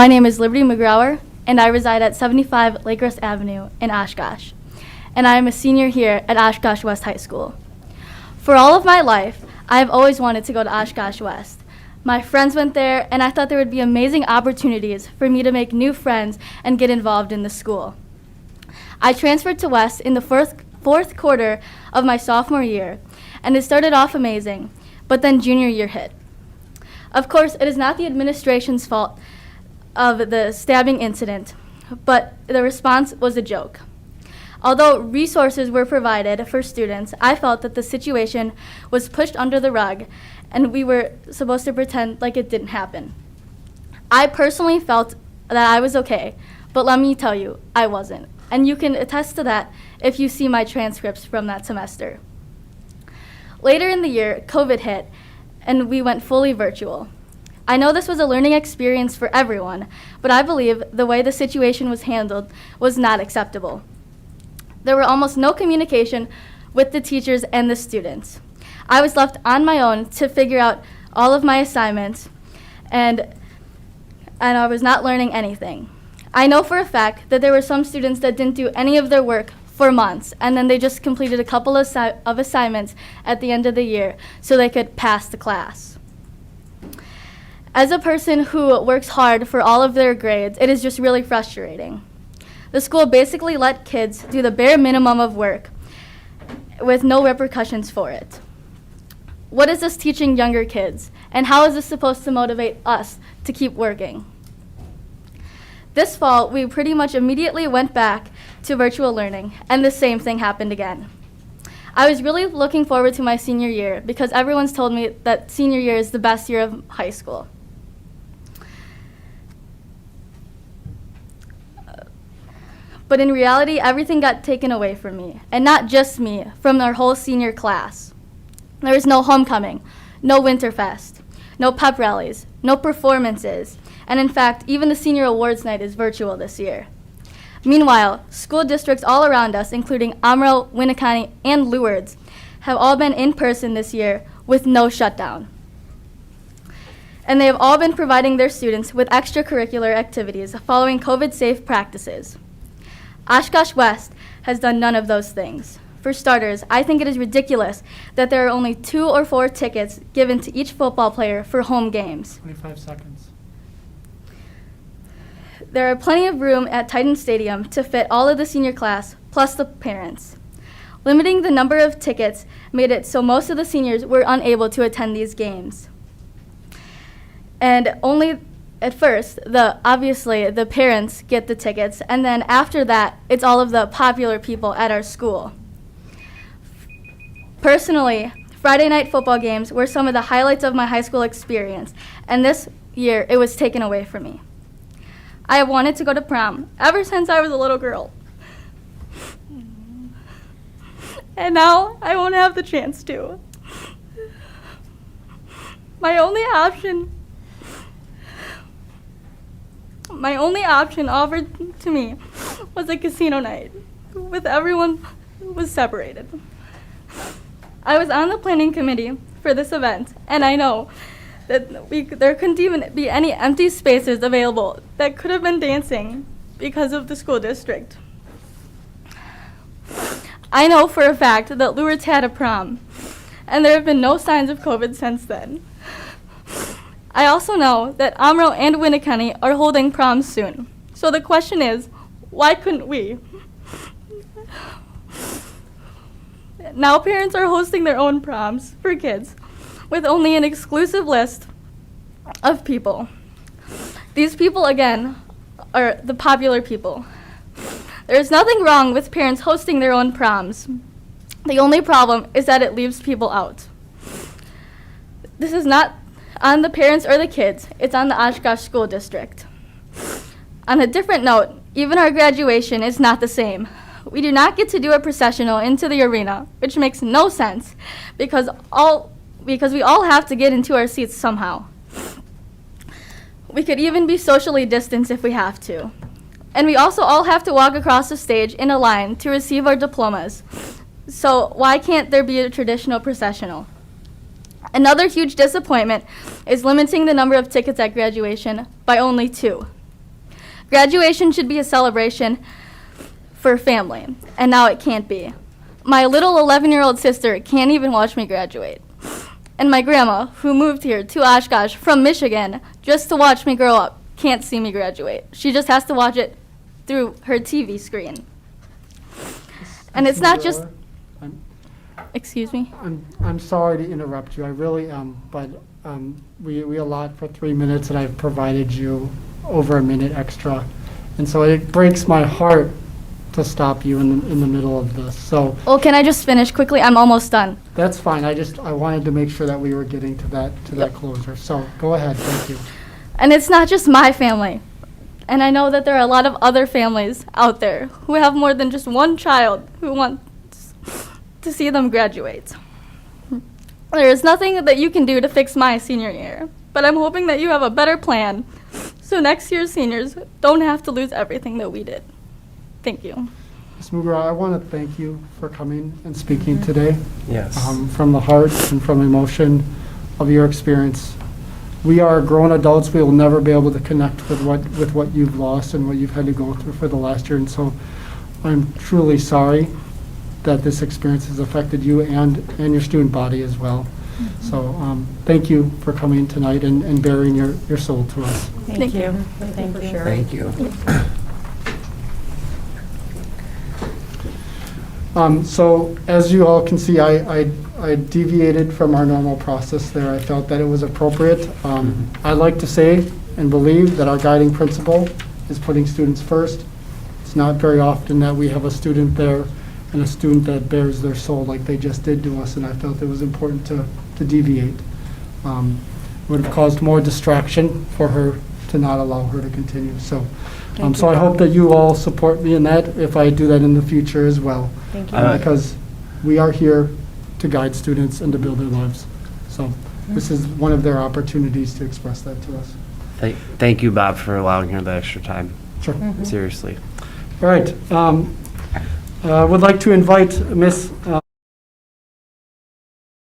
My name is Liberty McGrower, and I reside at 75 Lakehurst Avenue in Oshkosh, and I am a senior here at Oshkosh West High School. For all of my life, I have always wanted to go to Oshkosh West. My friends went there, and I thought there would be amazing opportunities for me to make new friends and get involved in the school. I transferred to West in the fourth quarter of my sophomore year, and it started off amazing, but then junior year hit. Of course, it is not the administration's fault of the stabbing incident, but the response was a joke. Although resources were provided for students, I felt that the situation was pushed under the rug and we were supposed to pretend like it didn't happen. I personally felt that I was okay, but let me tell you, I wasn't. And you can attest to that if you see my transcripts from that semester. Later in the year, COVID hit and we went fully virtual. I know this was a learning experience for everyone, but I believe the way the situation was handled was not acceptable. There were almost no communication with the teachers and the students. I was left on my own to figure out all of my assignments, and I was not learning anything. I know for a fact that there were some students that didn't do any of their work for months, and then they just completed a couple of assignments at the end of the year so they could pass the class. As a person who works hard for all of their grades, it is just really frustrating. The school basically let kids do the bare minimum of work with no repercussions for it. What is this teaching younger kids, and how is this supposed to motivate us to keep working? This fall, we pretty much immediately went back to virtual learning, and the same thing happened again. I was really looking forward to my senior year because everyone's told me that senior year is the best year of high school. But in reality, everything got taken away from me, and not just me, from our whole senior class. There was no homecoming, no Winterfest, no pep rallies, no performances, and in fact, even the senior awards night is virtual this year. Meanwhile, school districts all around us, including Amro, Winneconne, and Lourdes, have all been in person this year with no shutdown. And they have all been providing their students with extracurricular activities following COVID-safe practices. Oshkosh West has done none of those things. For starters, I think it is ridiculous that there are only 2 or 4 tickets given to each football player for home games. 25 seconds. There are plenty of room at Titan Stadium to fit all of the senior class, plus the parents. Limiting the number of tickets made it so most of the seniors were unable to attend these games. And only at first, obviously, the parents get the tickets, and then after that, it's all of the popular people at our school. Personally, Friday night football games were some of the highlights of my high school experience, and this year, it was taken away from me. I have wanted to go to prom ever since I was a little girl. And now, I won't have the chance to. My only option offered to me was a casino night, with everyone was separated. I was on the planning committee for this event, and I know that there couldn't even be any empty spaces available that could have been dancing because of the school district. I know for a fact that Lourdes had a prom, and there have been no signs of COVID since then. I also know that Amro and Winneconne are holding proms soon. So the question is, why couldn't we? Now parents are hosting their own proms for kids with only an exclusive list of people. These people, again, are the popular people. There is nothing wrong with parents hosting their own proms. The only problem is that it leaves people out. This is not on the parents or the kids, it's on the Oshkosh School District. On a different note, even our graduation is not the same. We do not get to do a processional into the arena, which makes no sense because we all have to get into our seats somehow. We could even be socially distanced if we have to. And we also all have to walk across the stage in a line to receive our diplomas. So why can't there be a traditional processional? Another huge disappointment is limiting the number of tickets at graduation by only 2. Graduation should be a celebration for family, and now it can't be. My little 11-year-old sister can't even watch me graduate. And my grandma, who moved here to Oshkosh from Michigan just to watch me grow up, can't see me graduate. She just has to watch it through her TV screen. And it's not just, excuse me? I'm sorry to interrupt you, I really am, but we allot for 3 minutes and I've provided you over a minute extra. And so it breaks my heart to stop you in the middle of this. So Well, can I just finish quickly? I'm almost done. that's fine, I wanted to make sure that we were getting to that closure. So go ahead, thank you. And it's not just my family. And I know that there are a lot of other families out there who have more than just one child who wants to see them graduate. There is nothing that you can do to fix my senior year, but I'm hoping that you have a better plan so next year's seniors don't have to lose everything that we did. Thank you. Ms. Mugra, I want to thank you for coming and speaking today. Yes. From the heart and from emotion of your experience. We are grown adults, we will never be able to connect with what you've lost and what you've had to go through for the last year, and so I'm truly sorry that this experience has affected you and your student body as well. So thank you for coming tonight and bearing your soul to us. Thank you. Thank you for sharing. Thank you. So as you all can see, I deviated from our normal process there. I felt that it was appropriate. I like to say and believe that our guiding principle is putting students first. It's not very often that we have a student there and a student that bears their soul like they just did to us, and I felt it was important to deviate. Would have caused more distraction for her to not allow her to continue. So so I hope that you all support me in that if I do that in the future as well. Thank you. Because we are here to guide students and to build their lives. So this is one of their opportunities to express that to us. Thank you, Bob, for allowing her the extra time. Sure. Seriously. All right. Would like to invite Miss